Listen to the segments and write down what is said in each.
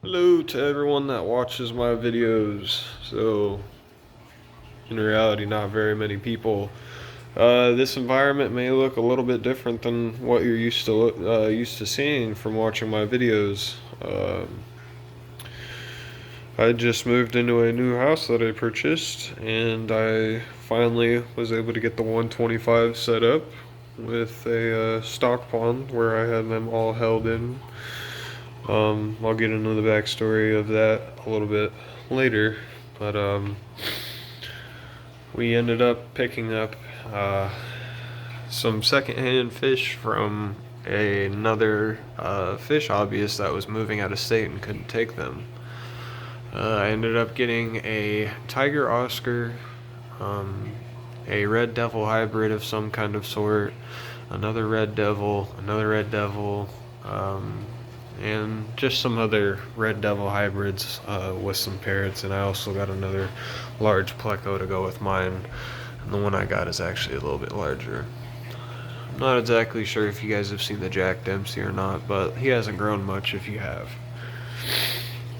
Hello to everyone that watches my videos. So, in reality, not very many people. This environment may look a little bit different than what you're used to seeing from watching my videos. I just moved into a new house that I purchased, and I finally was able to get the 125 set up with a stock pond where I had them all held in. I'll get into the backstory of that a little bit later, but we ended up picking up some secondhand fish from another fish hobbyist that was moving out of state and couldn't take them. I ended up getting a tiger Oscar, a red devil hybrid of some kind of sort, another red devil, and just some other red devil hybrids with some parrots. And I also got another large pleco to go with mine. And the one I got is actually a little bit larger. I'm not exactly sure if you guys have seen the Jack Dempsey or not, but he hasn't grown much if you have.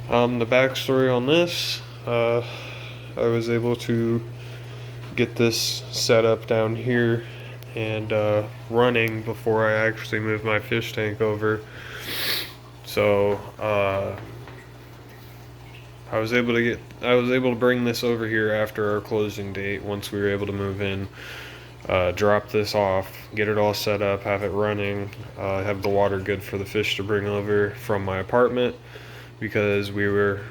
The backstory on this, I was able to get this set up down here and running before I actually moved my fish tank over. So I was able to bring this over here after our closing date once we were able to move in. Drop this off, get it all set up, have it running, have the water good for the fish to bring over from my apartment, because we were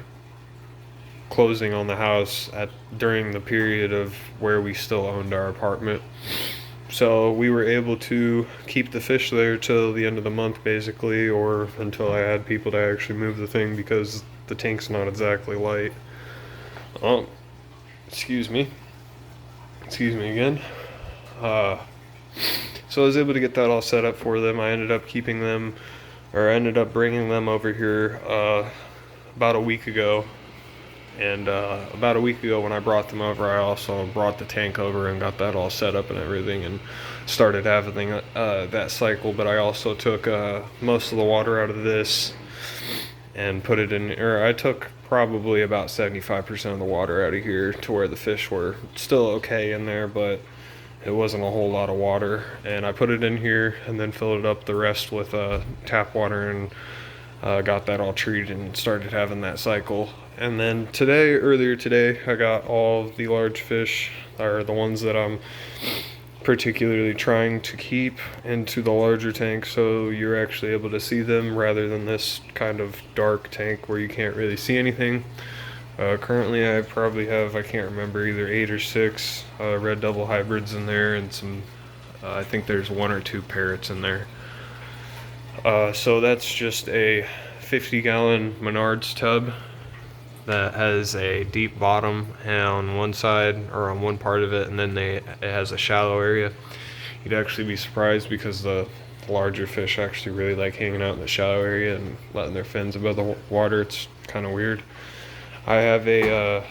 closing on the house during the period of where we still owned our apartment. So we were able to keep the fish there till the end of the month, basically, or until I had people to actually move the thing, because the tank's not exactly light. Oh, excuse me again. So I was able to get that all set up for them. I ended up bringing them over here about a week ago. And about a week ago when I brought them over, I also brought the tank over and got that all set up and everything and started having that cycle. But I also took most of the water out of this and put it in, or I took probably about 75% of the water out of here to where the fish were still okay in there, but it wasn't a whole lot of water. And I put it in here and then filled it up the rest with tap water and got that all treated and started having that cycle. And then earlier today, I got all the large fish, or the ones that I'm particularly trying to keep, into the larger tank, so you're actually able to see them rather than this kind of dark tank where you can't really see anything. Currently I probably have, I can't remember, either 8 or 6 red devil hybrids in there, and some, I think there's 1 or 2 parrots in there. So that's just a 50-gallon Menards tub that has a deep bottom on one side, or on one part of it, and then it has a shallow area. You'd actually be surprised, because the larger fish actually really like hanging out in the shallow area and letting their fins above the water. It's kind of weird. I have a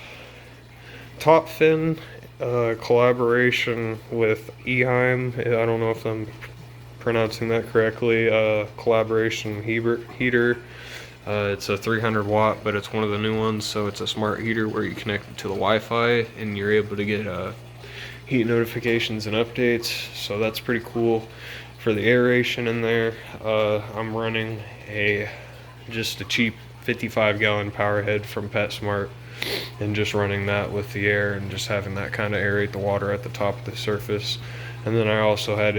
top fin collaboration with Eheim. I don't know if I'm pronouncing that correctly. Collaboration heater. It's a 300 watt, but it's one of the new ones, so it's a smart heater where you connect it to the Wi-Fi and you're able to get heat notifications and updates. So that's pretty cool. For the aeration in there, I'm running just a cheap 55-gallon power head from PetSmart, and just running that with the air and just having that kind of aerate the water at the top of the surface. And then I also have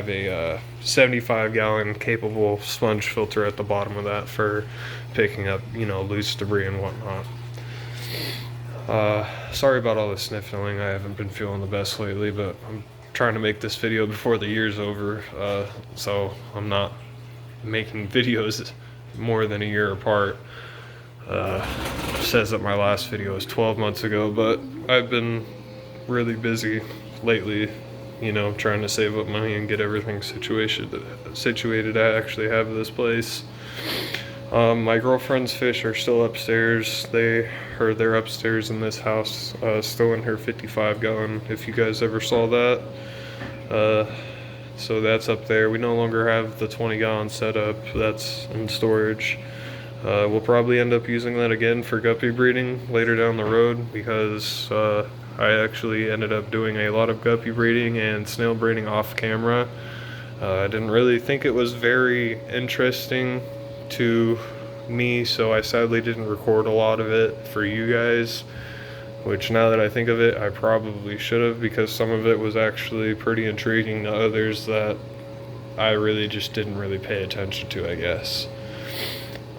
a 75-gallon capable sponge filter at the bottom of that for picking up, loose debris and whatnot. Sorry about all the sniffling. I haven't been feeling the best lately, but I'm trying to make this video before the year's over, so I'm not making videos more than a year apart. Says that my last video was 12 months ago, but I've been really busy lately, trying to save up money and get everything situated. I actually have this place. My girlfriend's fish are still upstairs. They're upstairs in this house, still in her 55-gallon, if you guys ever saw that. So that's up there. We no longer have the 20-gallon setup. That's in storage. We'll probably end up using that again for guppy breeding later down the road, because I actually ended up doing a lot of guppy breeding and snail breeding off camera. I didn't really think it was very interesting to me, so I sadly didn't record a lot of it for you guys, which now that I think of it, I probably should have, because some of it was actually pretty intriguing to others that I really just didn't really pay attention to, I guess.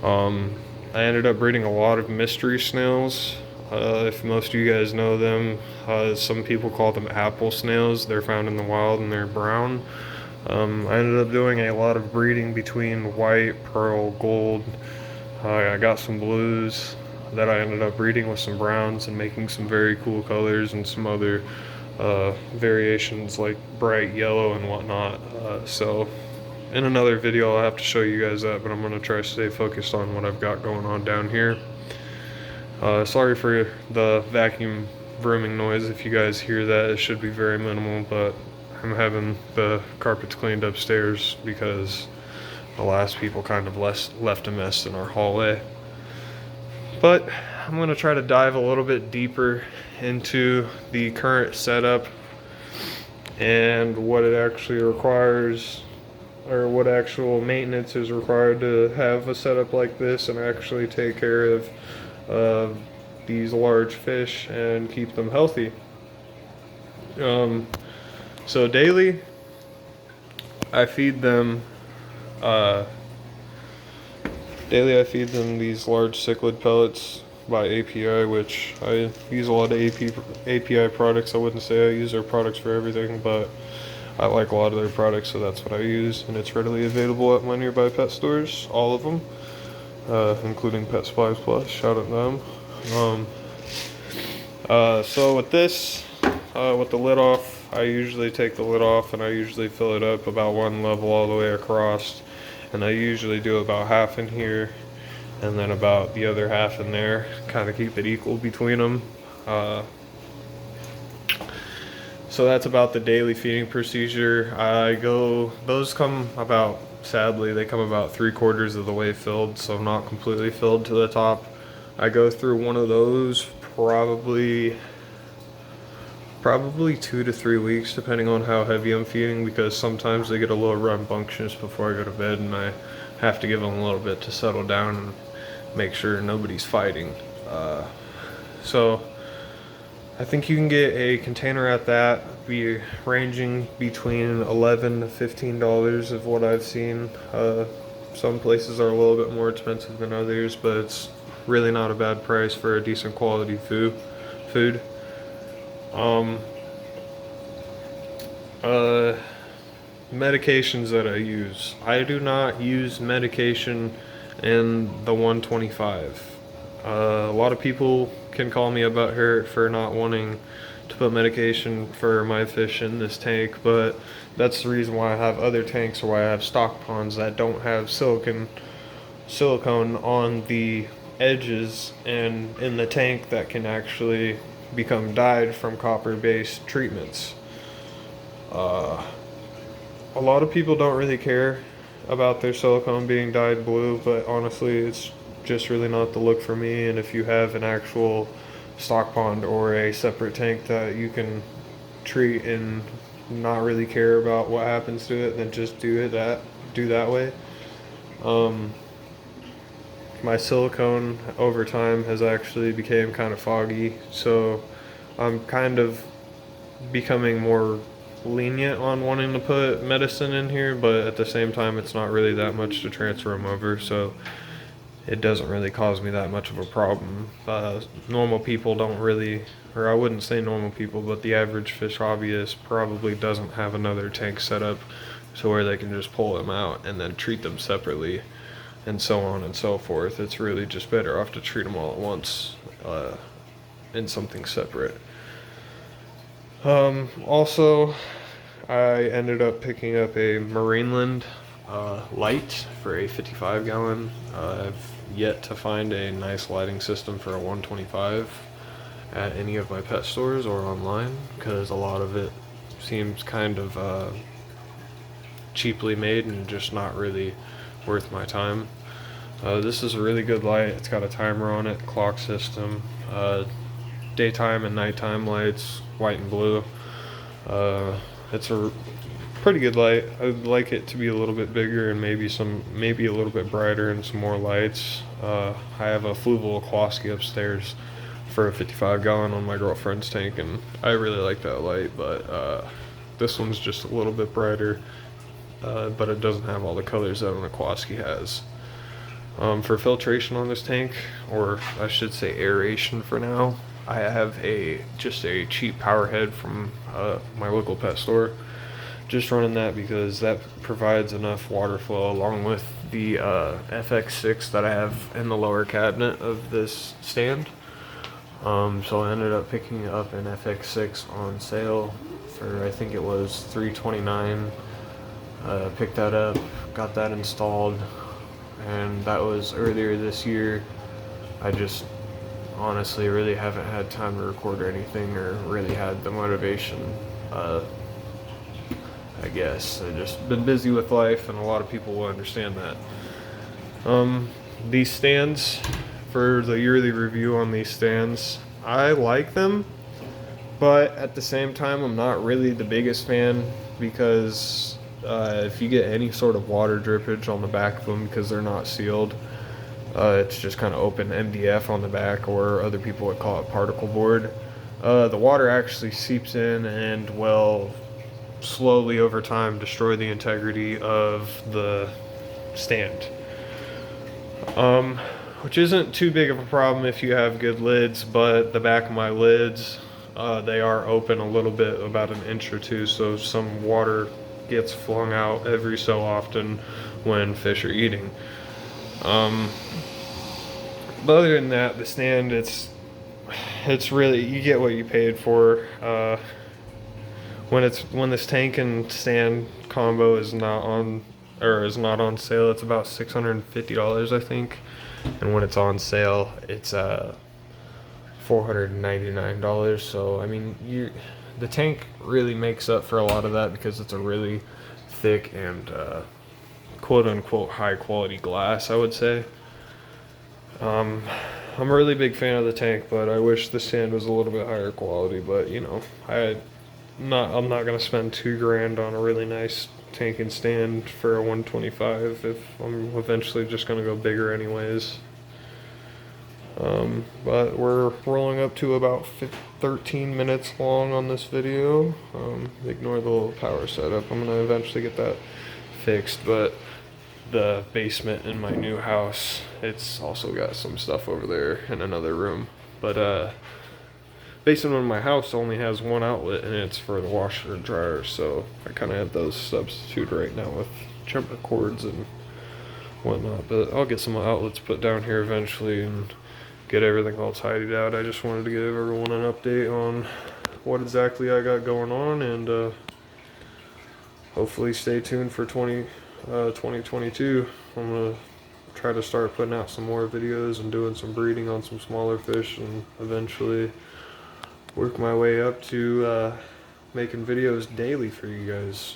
I ended up breeding a lot of mystery snails. If most of you guys know them, some people call them apple snails. They're found in the wild and they're brown. I ended up doing a lot of breeding between white, pearl, gold. I got some blues that I ended up breeding with some browns and making some very cool colors, and some other variations like bright yellow and whatnot. So in another video I'll have to show you guys that, but I'm going to try to stay focused on what I've got going on down here. Sorry for the vacuum brooming noise. If you guys hear that, it should be very minimal, but I'm having the carpets cleaned upstairs because the last people kind of left a mess in our hallway. But I'm going to try to dive a little bit deeper into the current setup and what it actually requires, or what actual maintenance is required to have a setup like this and actually take care of these large fish and keep them healthy. So daily I feed them these large cichlid pellets by API, which I use a lot of API products. I wouldn't say I use their products for everything, but I like a lot of their products, so that's what I use, and it's readily available at my nearby pet stores, all of them, including Pet Supplies Plus. Shout out to them. So with this, with the lid off, I usually take the lid off and I usually fill it up about one level all the way across, and I usually do about half in here and then about the other half in there, kind of keep it equal between them. So that's about the daily feeding procedure. Those come about, sadly, they come about 3/4 of the way filled, so not completely filled to the top. I go through one of those probably 2 to 3 weeks, depending on how heavy I'm feeding, because sometimes they get a little rambunctious before I go to bed, and I have to give them a little bit to settle down and make sure nobody's fighting. So I think you can get a container at that, ranging between $11 to $15 of what I've seen. Some places are a little bit more expensive than others, but it's really not a bad price for a decent quality food. Medications that I use. I do not use medication in the 125. A lot of people can call me a butthurt for not wanting to put medication for my fish in this tank, but that's the reason why I have other tanks, or why I have stock ponds that don't have silicone on the edges and in the tank that can actually become dyed from copper-based treatments. A lot of people don't really care about their silicone being dyed blue, but honestly it's just really not the look for me. And if you have an actual stock pond or a separate tank that you can treat and not really care about what happens to it, then just do that way. My silicone over time has actually became kind of foggy, so I'm kind of becoming more lenient on wanting to put medicine in here, but at the same time it's not really that much to transfer them over, so it doesn't really cause me that much of a problem. Normal people don't really, or I wouldn't say normal people, but the average fish hobbyist probably doesn't have another tank set up so where they can just pull them out and then treat them separately, and so on and so forth. It's really just better off to treat them all at once in something separate. Also, I ended up picking up a Marineland light for a 55 gallon. I've yet to find a nice lighting system for a 125 at any of my pet stores or online, because a lot of it seems kind of cheaply made and just not really worth my time. This is a really good light. It's got a timer on it, clock system, daytime and nighttime lights, white and blue. It's a pretty good light. I'd like it to be a little bit bigger and maybe a little bit brighter and some more lights. I have a Fluval Kowalski upstairs for a 55 gallon on my girlfriend's tank, and I really like that light, but this one's just a little bit brighter, but it doesn't have all the colors that a Kowalski has. For filtration on this tank, or I should say aeration for now, I have just a cheap power head from my local pet store. Just running that because that provides enough water flow, along with the FX6 that I have in the lower cabinet of this stand. So I ended up picking up an FX6 on sale for, I think it was $329. Picked that up, got that installed, and that was earlier this year. I just honestly really haven't had time to record anything, or really had the motivation. I guess I've just been busy with life, and a lot of people will understand that. These stands, for the yearly review on these stands, I like them, but at the same time I'm not really the biggest fan, because if you get any sort of water drippage on the back of them, because they're not sealed, it's just kind of open MDF on the back, or other people would call it particle board. The water actually seeps in and will slowly over time destroy the integrity of the stand. Which isn't too big of a problem if you have good lids, but the back of my lids, they are open a little bit, about an inch or two, so some water gets flung out every so often when fish are eating. But other than that, the stand, it's really, you get what you paid for. When this tank and stand combo is not on sale, it's about $650, I think. And when it's on sale, it's $499. So I mean, the tank really makes up for a lot of that, because it's a really thick and quote unquote high quality glass, I would say. I'm a really big fan of the tank, but I wish the stand was a little bit higher quality. But you know, I'm not gonna spend $2,000 on a really nice tank and stand for a 125 if I'm eventually just gonna go bigger anyways. But we're rolling up to about 13 minutes long on this video. Ignore the little power setup. I'm gonna eventually get that fixed, but the basement in my new house, it's also got some stuff over there in another room. But basement in my house only has one outlet, and it's for the washer and dryer, so I kind of have those substituted right now with jumper cords and whatnot. But I'll get some outlets put down here eventually and get everything all tidied out. I just wanted to give everyone an update on what exactly I got going on, and hopefully stay tuned for 2022. I'm gonna try to start putting out some more videos and doing some breeding on some smaller fish, and eventually work my way up to making videos daily for you guys.